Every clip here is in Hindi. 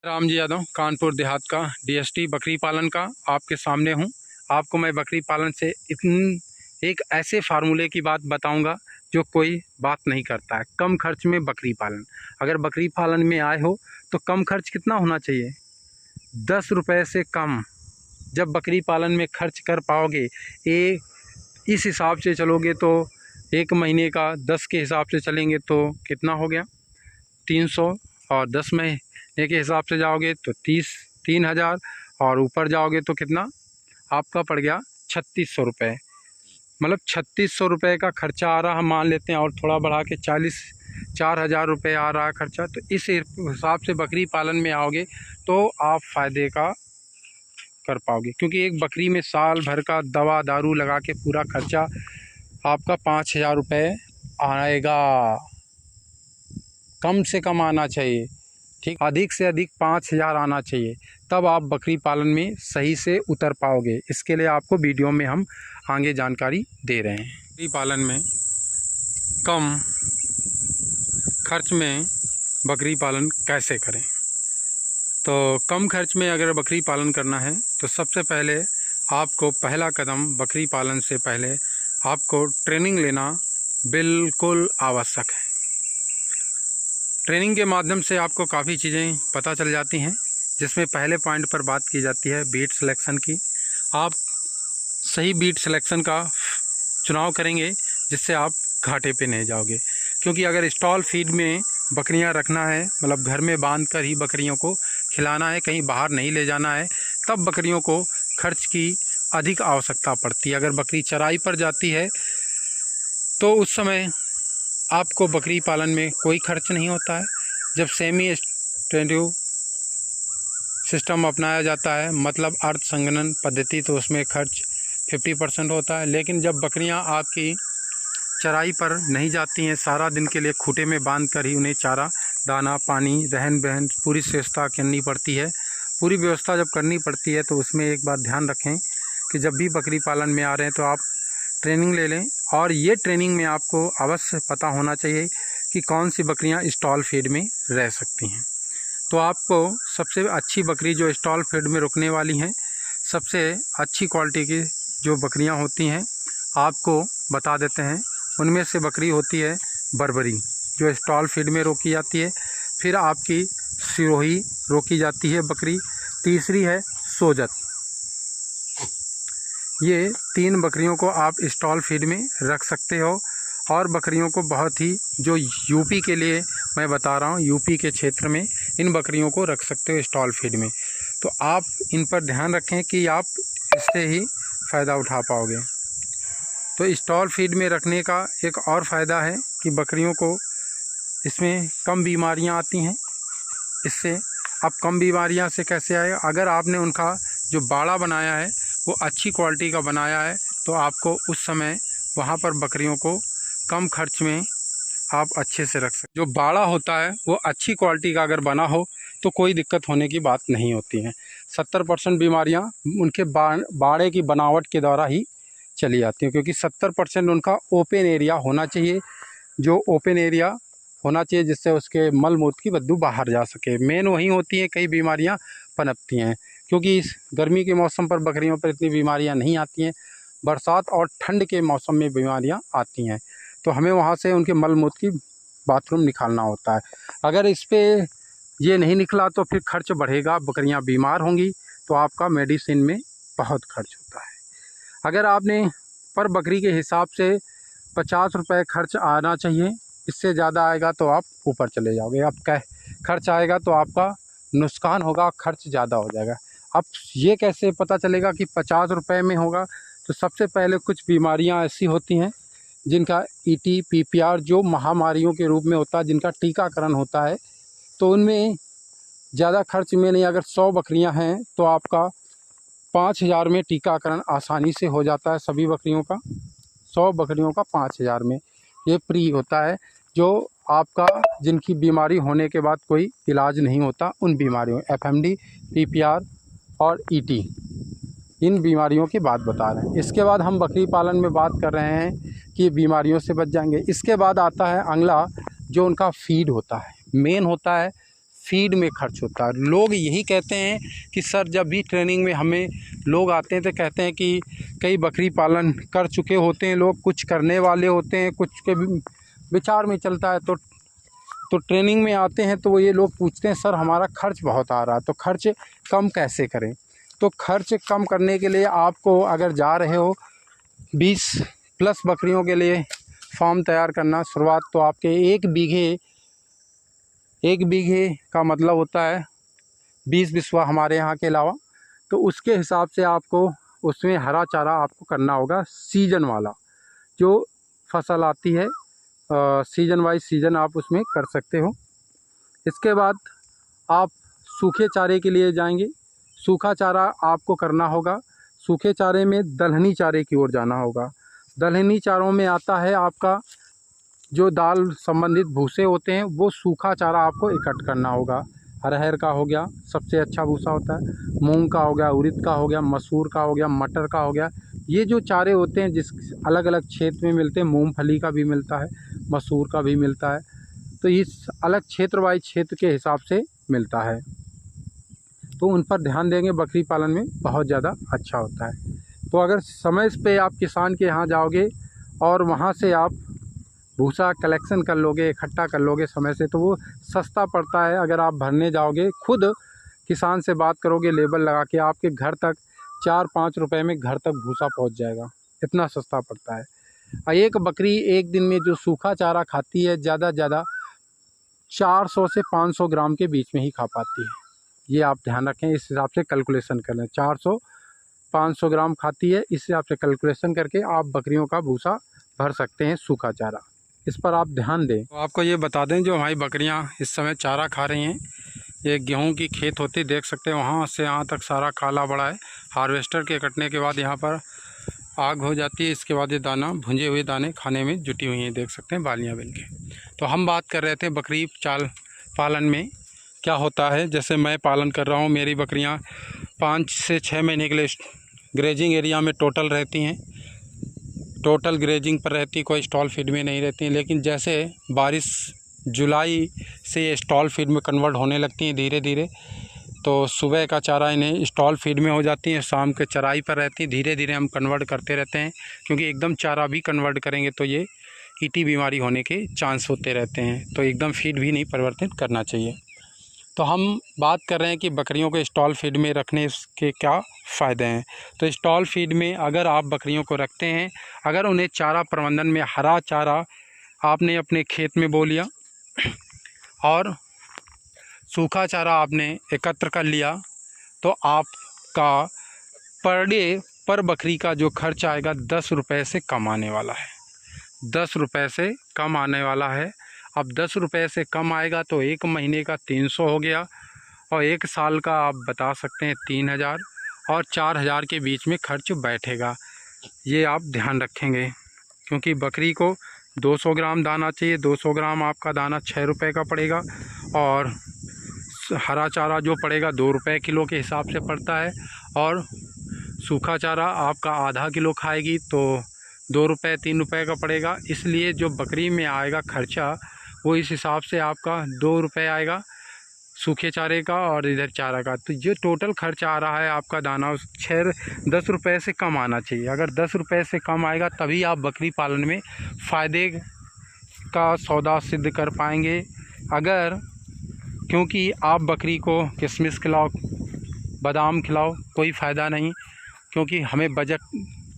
राम जी यादव कानपुर देहात का डीएसटी बकरी पालन का आपके सामने हूँ। आपको मैं बकरी पालन से एक ऐसे फार्मूले की बात बताऊंगा जो कोई बात नहीं करता है। कम खर्च में बकरी पालन। अगर बकरी पालन में आए हो तो कम खर्च कितना होना चाहिए? 10 रुपये से कम जब बकरी पालन में खर्च कर पाओगे, इस हिसाब से चलोगे तो एक महीने का 10 के हिसाब से चलेंगे तो कितना हो गया? 300। और 10 महीने के हिसाब से जाओगे तो 3,000 और ऊपर जाओगे तो कितना आपका पड़ गया? 3600 रुपये। मतलब 3600 रुपये का खर्चा आ रहा, हम मान लेते हैं, और थोड़ा बढ़ा के 4,000 रुपये आ रहा है खर्चा। तो इस हिसाब से बकरी पालन में आओगे तो आप फ़ायदे का कर पाओगे, क्योंकि एक बकरी में साल भर का दवा दारू लगा के पूरा खर्चा आपका 5,000 रुपये आएगा। कम से कम आना चाहिए, ठीक, अधिक से अधिक 5,000 आना चाहिए, तब आप बकरी पालन में सही से उतर पाओगे। इसके लिए आपको वीडियो में हम आगे जानकारी दे रहे हैं। बकरी पालन में कम खर्च में बकरी पालन कैसे करें? तो कम खर्च में अगर बकरी पालन करना है तो सबसे पहले आपको पहला कदम, बकरी पालन से पहले आपको ट्रेनिंग लेना बिल्कुल आवश्यक है। ट्रेनिंग के माध्यम से आपको काफ़ी चीज़ें पता चल जाती हैं, जिसमें पहले पॉइंट पर बात की जाती है बीट सिलेक्शन की। आप सही बीट सिलेक्शन का चुनाव करेंगे जिससे आप घाटे पे नहीं जाओगे, क्योंकि अगर स्टॉल फीड में बकरियां रखना है, मतलब घर में बांध कर ही बकरियों को खिलाना है, कहीं बाहर नहीं ले जाना है, तब बकरियों को खर्च की अधिक आवश्यकता पड़ती है। अगर बकरी चराई पर जाती है तो उस समय आपको बकरी पालन में कोई खर्च नहीं होता है। जब सेमी एक्सटेंसिव सिस्टम अपनाया जाता है, मतलब अर्ध संघनन पद्धति, तो उसमें खर्च 50% होता है। लेकिन जब बकरियां आपकी चराई पर नहीं जाती हैं, सारा दिन के लिए खूंटे में बांध कर ही उन्हें चारा दाना पानी रहन बहन पूरी व्यवस्था करनी पड़ती है। पूरी व्यवस्था जब करनी पड़ती है तो उसमें एक बात ध्यान रखें कि जब भी बकरी पालन में आ रहे हैं तो आप ट्रेनिंग ले लें, और ये ट्रेनिंग में आपको अवश्य पता होना चाहिए कि कौन सी बकरियां स्टॉल फीड में रह सकती हैं। तो आपको सबसे अच्छी बकरी जो स्टॉल फीड में रुकने वाली हैं, सबसे अच्छी क्वालिटी की जो बकरियां होती हैं आपको बता देते हैं। उनमें से बकरी होती है बर्बरी, जो स्टॉल फीड में रोकी जाती है। फिर आपकी सिरोही रोकी जाती है बकरी। तीसरी है सोजत। ये 3 बकरियों को आप स्टॉल फीड में रख सकते हो। और बकरियों को बहुत ही, जो यूपी के लिए मैं बता रहा हूँ, यूपी के क्षेत्र में इन बकरियों को रख सकते हो स्टॉल फीड में। तो आप इन पर ध्यान रखें कि आप इससे ही फ़ायदा उठा पाओगे। तो स्टॉल फीड में रखने का एक और फ़ायदा है कि बकरियों को इसमें कम बीमारियां आती हैं। इससे अब कम बीमारियां से कैसे आए? अगर आपने उनका जो बाड़ा बनाया है वो अच्छी क्वालिटी का बनाया है तो आपको उस समय वहाँ पर बकरियों को कम खर्च में आप अच्छे से रख सकते। जो बाड़ा होता है वो अच्छी क्वालिटी का अगर बना हो तो कोई दिक्कत होने की बात नहीं होती है। 70% बीमारियां उनके बाड़े की बनावट के द्वारा ही चली जाती हैं, क्योंकि 70% उनका ओपन एरिया होना चाहिए। जो ओपन एरिया होना चाहिए जिससे उसके मल मूत्र की बदबू बाहर जा सके। मेन वही होती हैं, कई बीमारियां पनपती हैं, क्योंकि इस गर्मी के मौसम पर बकरियों पर इतनी बीमारियां नहीं आती हैं। बरसात और ठंड के मौसम में बीमारियां आती हैं, तो हमें वहाँ से उनके मल मूत्र की बाथरूम निकालना होता है। अगर इस पर ये नहीं निकला तो फिर खर्च बढ़ेगा, बकरियाँ बीमार होंगी, तो आपका मेडिसिन में बहुत खर्च होता है। अगर आपने पर बकरी के हिसाब से 50 रुपये खर्च आना चाहिए, इससे ज़्यादा आएगा तो आप ऊपर चले जाओगे। अब खर्च आएगा तो आपका नुकसान होगा, खर्च ज़्यादा हो जाएगा। अब ये कैसे पता चलेगा कि 50 रुपये में होगा? तो सबसे पहले कुछ बीमारियां ऐसी होती हैं जिनका ईटी पीपीआर जो महामारियों के रूप में होता है, जिनका टीकाकरण होता है, तो उनमें ज़्यादा खर्च में नहीं। अगर 100 बकरियां हैं तो आपका 5,000 में टीकाकरण आसानी से हो जाता है सभी बकरियों का। 100 बकरियों का 5,000 में ये फ्री होता है, जो आपका जिनकी बीमारी होने के बाद कोई इलाज नहीं होता, उन बीमारियों एफएमडी, पीपीआर और ईटी, इन बीमारियों की बात बता रहे हैं। इसके बाद हम बकरी पालन में बात कर रहे हैं कि बीमारियों से बच जाएंगे। इसके बाद आता है अगला, जो उनका फीड होता है। मेन होता है फीड में खर्च होता है। लोग यही कहते हैं कि सर, जब भी ट्रेनिंग में हमें लोग आते हैं तो कहते हैं कि कई बकरी पालन कर चुके होते हैं लोग, कुछ करने वाले होते हैं, कुछ के विचार में चलता है, तो ट्रेनिंग में आते हैं तो ये लोग पूछते हैं सर हमारा खर्च बहुत आ रहा है, तो खर्च कम कैसे करें। तो खर्च कम करने के लिए आपको, अगर जा रहे हो 20+ बकरियों के लिए फार्म तैयार करना शुरुआत, तो आपके 1 बीघे का मतलब होता है 20 बिस्वा हमारे यहाँ के अलावा। तो उसके हिसाब से आपको उसमें हरा चारा आपको करना होगा, सीजन वाला जो फसल आती है, सीजन वाइज सीजन आप उसमें कर सकते हो। इसके बाद आप सूखे चारे के लिए जाएंगे। सूखा चारा आपको करना होगा, सूखे चारे में दलहनी चारे की ओर जाना होगा। दलहनी चारों में आता है आपका जो दाल संबंधित भूसे होते हैं, वो सूखा चारा आपको इकट्ठा करना होगा। अरहर का हो गया, सबसे अच्छा भूसा होता है। मूंग का हो गया, उड़द का हो गया, मसूर का हो गया, मटर का हो गया। ये जो चारे होते हैं जिस अलग अलग क्षेत्र में मिलते हैं, मूंगफली का भी मिलता है, मसूर का भी मिलता है, तो इस अलग क्षेत्र वाइज क्षेत्र के हिसाब से मिलता है। तो उन पर ध्यान देंगे, बकरी पालन में बहुत ज़्यादा अच्छा होता है। तो अगर समय पे आप किसान के यहाँ जाओगे और वहाँ से आप भूसा कलेक्शन कर लोगे, इकट्ठा कर लोगे समय से, तो वो सस्ता पड़ता है। अगर आप भरने जाओगे, खुद किसान से बात करोगे, लेबल लगा के आपके घर तक 4-5 रुपए में घर तक भूसा पहुंच जाएगा, इतना सस्ता पड़ता है। और एक बकरी एक दिन में जो सूखा चारा खाती है, ज़्यादा ज़्यादा 400 से 500 ग्राम के बीच में ही खा पाती है। ये आप ध्यान रखें, इस हिसाब से कैलकुलेशन कर लें। 400-500 ग्राम खाती है, इस हिसाब से कैलकुलेशन करके आप बकरियों का भूसा भर सकते हैं, सूखा चारा। इस पर आप ध्यान दें। तो आपको ये बता दें, जो हमारी बकरियां इस समय चारा खा रही हैं, ये गेहूं की खेत होती, देख सकते हैं वहाँ से यहाँ तक सारा काला बड़ा है। हार्वेस्टर के कटने के बाद यहाँ पर आग हो जाती है, इसके बाद ये दाना, भुंजे हुए दाने खाने में जुटी हुई हैं, देख सकते हैं बालियाँ बन के। तो हम बात कर रहे थे बकरी पालन में क्या होता है। जैसे मैं पालन कर रहा हूँ, मेरी बकरियाँ 5 से 6 महीने के लिए ग्रेजिंग एरिया में टोटल रहती हैं, टोटल ग्रेजिंग पर रहती, कोई स्टॉल फीड में नहीं रहती हैं। लेकिन जैसे बारिश जुलाई से ये स्टॉल फीड में कन्वर्ट होने लगती हैं धीरे धीरे, तो सुबह का चारा इन्हें स्टॉल फीड में हो जाती है, शाम के चराई पर रहती है। धीरे धीरे हम कन्वर्ट करते रहते हैं, क्योंकि एकदम चारा भी कन्वर्ट करेंगे तो ये ईटी बीमारी होने के चांस होते रहते हैं, तो एकदम फीड भी नहीं परिवर्तित करना चाहिए। तो हम बात कर रहे हैं कि बकरियों को स्टॉल फीड में रखने के क्या फ़ायदे हैं। तो स्टॉल फीड में अगर आप बकरियों को रखते हैं, अगर उन्हें चारा प्रबंधन में हरा चारा आपने अपने खेत में बो लिया और सूखा चारा आपने एकत्र कर लिया, तो आपका पर डे पर बकरी का जो खर्च आएगा 10 रुपये से कम आने वाला है, 10 रुपये से कम आने वाला है। अब 10 रुपये से कम आएगा तो 1 महीने का 300 हो गया, और 1 साल का आप बता सकते हैं 3000 और 4000 के बीच में खर्च बैठेगा। ये आप ध्यान रखेंगे, क्योंकि बकरी को 200 ग्राम दाना चाहिए। 200 ग्राम आपका दाना 6 रुपये का पड़ेगा, और हरा चारा जो पड़ेगा 2 रुपये किलो के हिसाब से पड़ता है, और सूखा चारा आपका आधा किलो खाएगी तो 2 रुपये 3 रुपये का पड़ेगा। इसलिए जो बकरी में आएगा खर्चा, वो इस हिसाब से आपका 2 रुपये आएगा सूखे चारे का और इधर चारा का। तो जो टोटल खर्चा आ रहा है आपका दाना, उस 10 रुपये से कम आना चाहिए। अगर 10 रुपये से कम आएगा तभी आप बकरी पालन में फ़ायदे का सौदा सिद्ध कर पाएंगे। अगर, क्योंकि आप बकरी को किशमिश खिलाओ, बादाम खिलाओ, कोई फ़ायदा नहीं, क्योंकि हमें बजट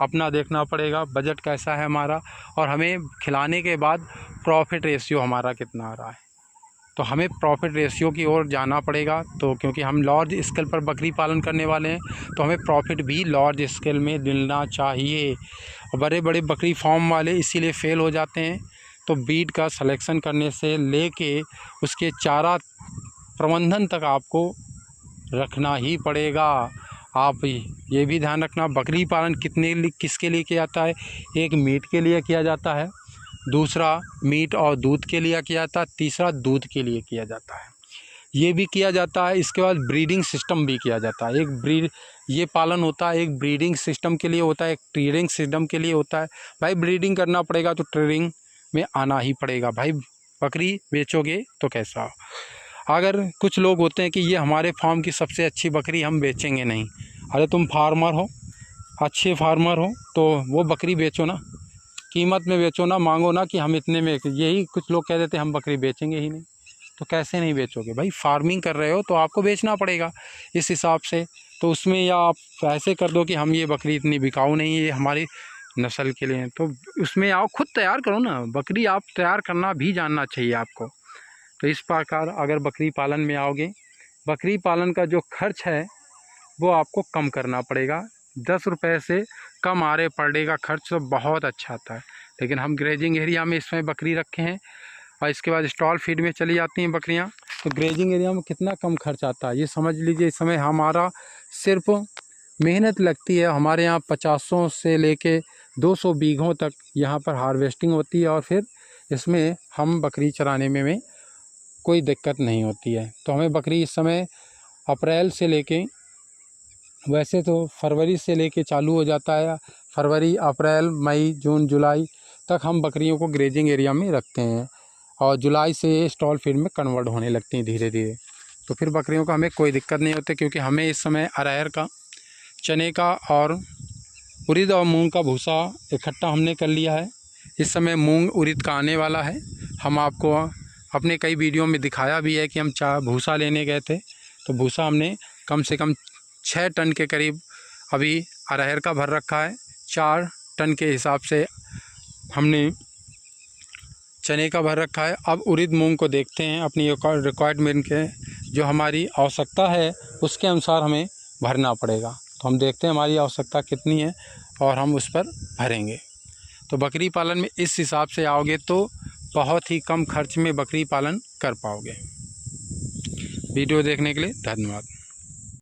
अपना देखना पड़ेगा, बजट कैसा है हमारा, और हमें खिलाने के बाद प्रॉफिट रेशियो हमारा कितना आ रहा है। तो हमें प्रॉफिट रेशियो की ओर जाना पड़ेगा। तो क्योंकि हम लार्ज स्केल पर बकरी पालन करने वाले हैं, तो हमें प्रॉफिट भी लार्ज स्केल में मिलना चाहिए। बड़े बड़े बकरी फार्म वाले इसीलिए फेल हो जाते हैं। तो ब्रीड का सिलेक्शन करने से लेके उसके चारा प्रबंधन तक आपको रखना ही पड़ेगा। आप ये भी ध्यान रखना, बकरी पालन किसके लिए किया जाता है। एक मीट के लिए किया जाता है, दूसरा मीट और दूध के लिए किया जाता है, तीसरा दूध के लिए किया जाता है, ये भी किया जाता है। इसके बाद ब्रीडिंग सिस्टम भी किया जाता है। ये पालन होता है, एक ब्रीडिंग सिस्टम के लिए होता है, एक ट्रेडिंग सिस्टम के लिए होता है। भाई ब्रीडिंग करना पड़ेगा तो ट्रेडिंग में आना ही पड़ेगा। भाई बकरी बेचोगे तो कैसा। अगर कुछ लोग होते हैं कि ये हमारे फार्म की सबसे अच्छी बकरी, हम बेचेंगे नहीं। अरे तुम फार्मर हो, अच्छे फार्मर हो, तो वो बकरी बेचो ना, कीमत में बेचो ना, मांगो ना कि हम इतने में। यही कुछ लोग कह देते हैं हम बकरी बेचेंगे ही नहीं, तो कैसे नहीं बेचोगे भाई? फार्मिंग कर रहे हो तो आपको बेचना पड़ेगा इस हिसाब से। तो उसमें या आप ऐसे कर दो कि हम ये बकरी इतनी बिकाऊ नहीं है, ये हमारी नस्ल के लिए, तो उसमें आओ खुद तैयार करो ना। बकरी आप तैयार करना भी जानना चाहिए आपको। तो इस प्रकार अगर बकरी पालन में आओगे, बकरी पालन का जो खर्च है वो आपको कम करना पड़ेगा। 10 रुपये से कम आ रहे पर डे का खर्च तो बहुत अच्छा आता है। लेकिन हम ग्रेजिंग एरिया में इसमें बकरी रखे हैं और इसके बाद स्टॉल फीड में चली जाती हैं बकरियां, तो ग्रेजिंग एरिया में कितना कम खर्च आता है ये समझ लीजिए। इस समय हमारा सिर्फ मेहनत लगती है, हमारे यहाँ 50 से लेके 200 बीघों तक यहाँ पर हार्वेस्टिंग होती है और फिर इसमें हम बकरी चराने में कोई दिक्कत नहीं होती है। तो हमें बकरी इस समय अप्रैल से लेके, वैसे तो फरवरी से लेके चालू हो जाता है, फरवरी, अप्रैल, मई, जून, जुलाई तक हम बकरियों को ग्रेजिंग एरिया में रखते हैं और जुलाई से स्टॉल फीड में कन्वर्ट होने लगती हैं धीरे धीरे। तो फिर बकरियों का हमें कोई दिक्कत नहीं होती, क्योंकि हमें इस समय अरहर का, चने का और उड़द और मूंग का भूसा इकट्ठा हमने कर लिया है। इस समय मूंग उड़द का आने वाला है। हम आपको अपने कई वीडियो में दिखाया भी है कि हम भूसा लेने गए थे, तो भूसा हमने कम से कम 6 टन के करीब अभी अरहर का भर रखा है। 4 टन के हिसाब से हमने चने का भर रखा है। अब उड़द मूंग को देखते हैं, अपनी रिक्वायरमेंट के जो हमारी आवश्यकता है उसके अनुसार हमें भरना पड़ेगा। तो हम देखते हैं हमारी आवश्यकता कितनी है और हम उस पर भरेंगे। तो बकरी पालन में इस हिसाब से आओगे तो बहुत ही कम खर्च में बकरी पालन कर पाओगे। वीडियो देखने के लिए धन्यवाद।